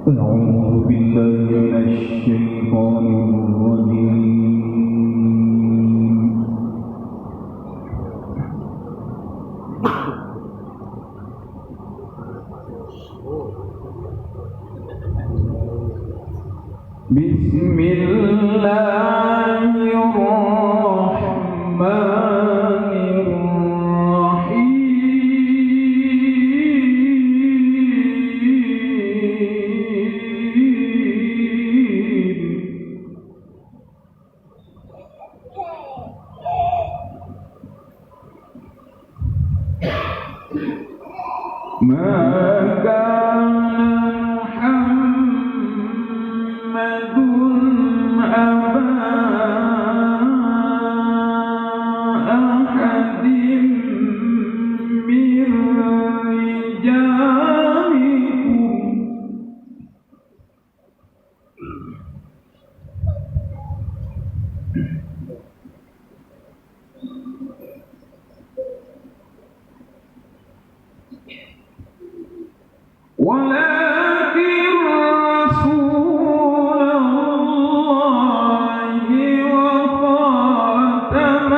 أعوذ بالله من الشيطان الرجيم. بسم الله الرحمن ما كان محمد أبا أحد من رجالكم ولكن رسول الله وخاتم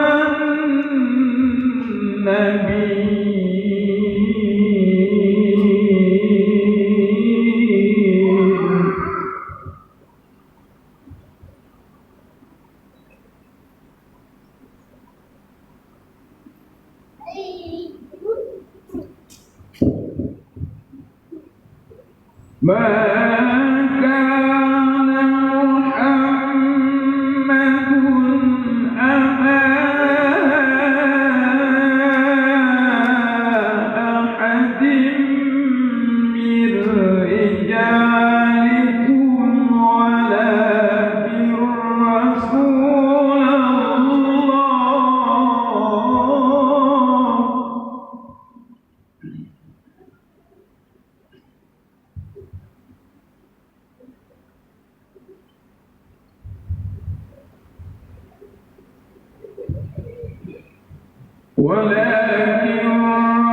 النبيين ما كان محمد أبا أحد من رجالكم ولكن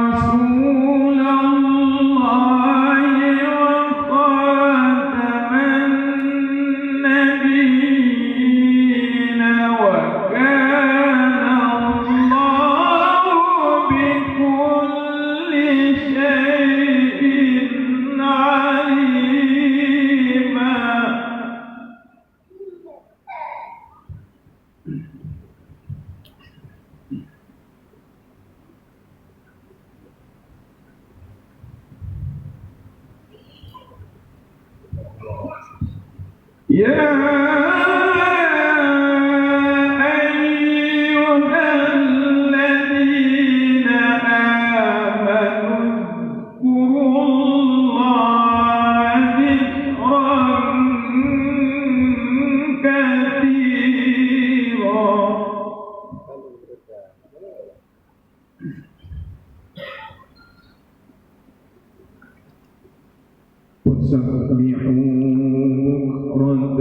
رسول الله وخاتم النبيين وكان الله بكل شيء عليما يا أيها الذين آمنوا اذكروا الله ذكرا كثيرا وسبحوا بكرة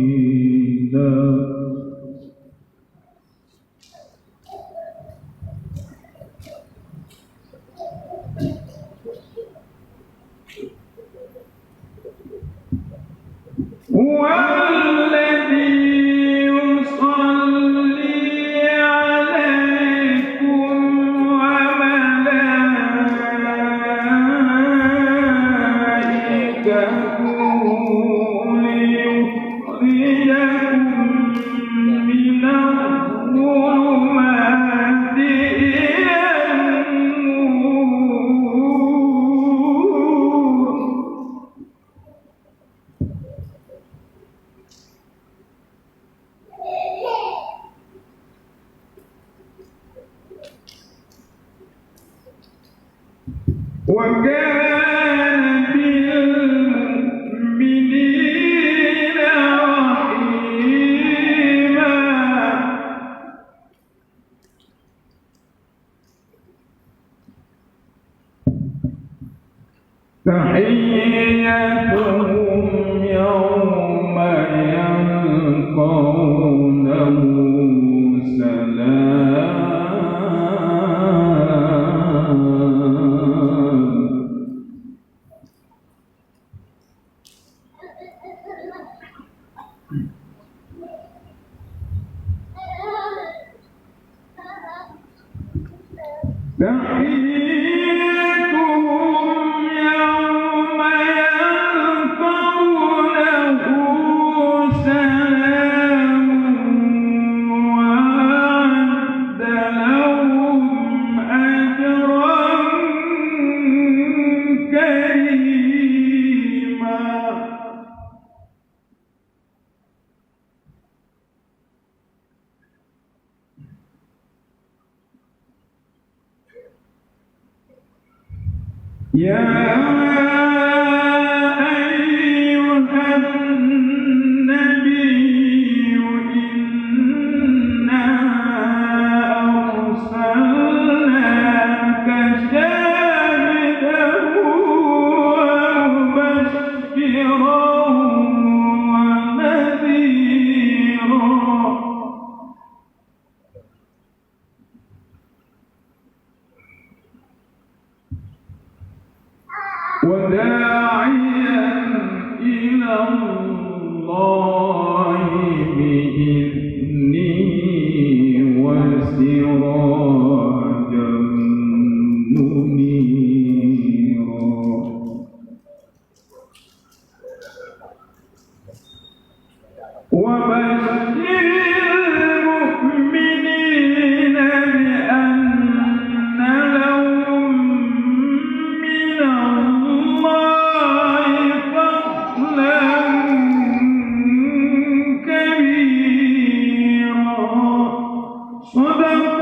وأصيلا هو الذي يصلي عليكم وملائكته ليخرجكم من الظلمات إلى النور وكان بالمؤمنين رحيما تحيتهم يوم يلقونه سلام تحيتهم يوم يلقونه سلام وأعد لهم أجرا كريما. يا أيها النبي إنا أرسلناك شاهدا ومبشرا ونذيرا وداعيا إلى الله بإذنه وسراجا منيرا. وبشر المؤمنين بأن لهم من الله فضلا كبيرا. صدق